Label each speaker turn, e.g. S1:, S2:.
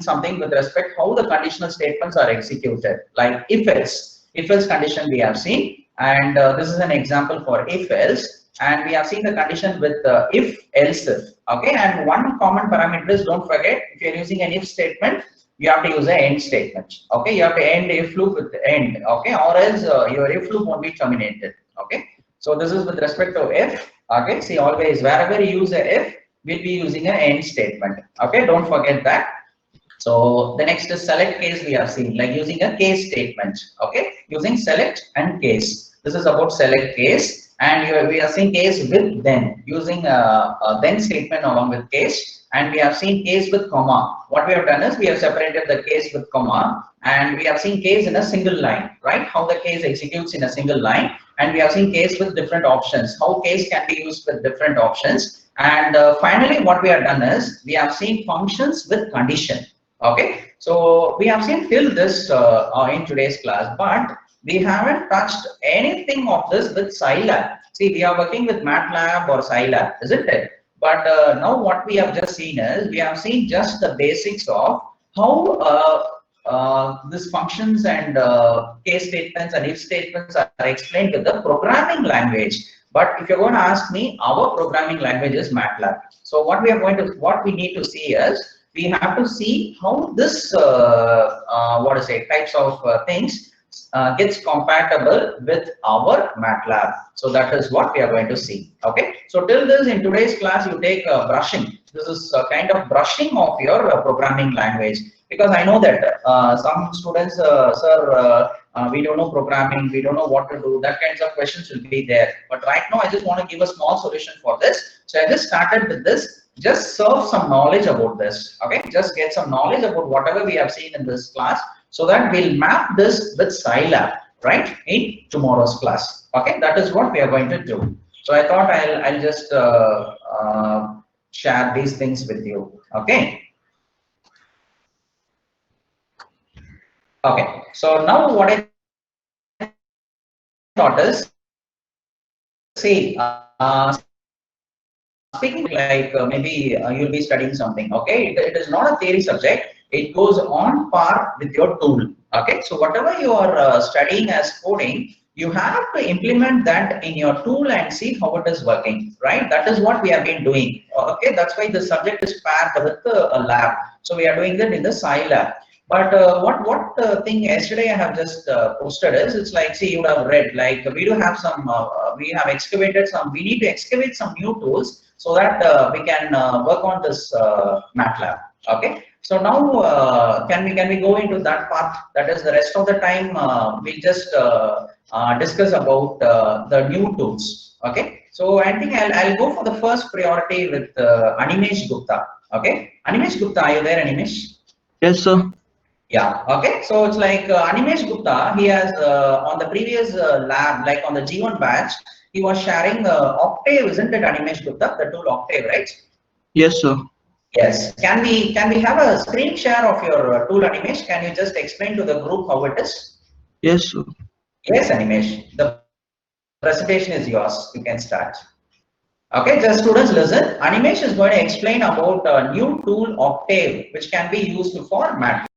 S1: something with respect how the conditional statements are executed, like if else condition we have seen, and this is an example for if else, and we have seen the condition with if else if. Okay, and one common parameter is, don't forget, if you're using an if statement, you have to use an end statement. Okay, you have to end if loop with end. Okay, or else your if loop won't be terminated. Okay, so this is with respect to if. Okay, see, always wherever you use a if, we'll be using an end statement. Okay, don't forget that. So the next is select case we have seen, like using a case statement. Okay, using select and case. This is about select case, and we have seen case with then, using a then statement along with case, and we have seen case with comma. What we have done is we have separated the case with comma, and we have seen case in a single line, right? How the case executes in a single line, and we have seen case with different options. How case can be used with different options, and finally, what we have done is we have seen functions with condition. Okay, so we have seen till this in today's class, but we haven't touched anything of this with Scilab. See, we are working with MATLAB or Scilab, isn't it? But now what we have just seen is we have seen just the basics of how these functions and case statements and if statements are explained with the programming language. But if you're going to ask me, our programming language is MATLAB. So what we need to see is, we have to see how this types of things gets compatible with our MATLAB. So that is what we are going to see. Okay, so till this, in today's class, you take brushing. This is a kind of brushing of your programming language, because I know that some students, sir, we don't know programming, we don't know what to do, that kinds of questions will be there. But right now, I just want to give a small solution for this. So I just started with this. Just serve some knowledge about this. Okay, just get some knowledge about whatever we have seen in this class, so that we'll map this with Scilab, right, in tomorrow's class. Okay, that is what we are going to do. So I thought I'll just share these things with you. Okay. Okay. So now what I thought is, see, speaking like maybe you'll be studying something. Okay, it is not a theory subject. It goes on par with your tool. Okay, so whatever you are studying as coding, you have to implement that in your tool and see how it is working, right? That is what we have been doing. Okay, that's why the subject is paired with a lab. So we are doing that in the Scilab. But what thing yesterday I have just posted is, it's like, see, you would have read, like we do have some, we have excavated some, we need to excavate some new tools, so that we can work on this MATLAB. Okay, so now can we go into that part? That is, the rest of the time we'll just discuss about the new tools. Okay, so I think I'll go for the first priority with Animesh Gupta. Okay, Animesh Gupta, are you there, Animesh?
S2: Yes, sir.
S1: Yeah, okay. So it's like Animesh Gupta, he has on the previous lab, like on the G1 batch, he was sharing Octave, isn't it, Animesh Gupta, the tool Octave, right?
S2: Yes, sir.
S1: Yes. Can we have a screen share of your tool, Animesh? Can you just explain to the group how it is?
S2: Yes, sir.
S1: Yes, Animesh. The presentation is yours. You can start. Okay, just students listen. Animesh is going to explain about a new tool Octave, which can be used for math.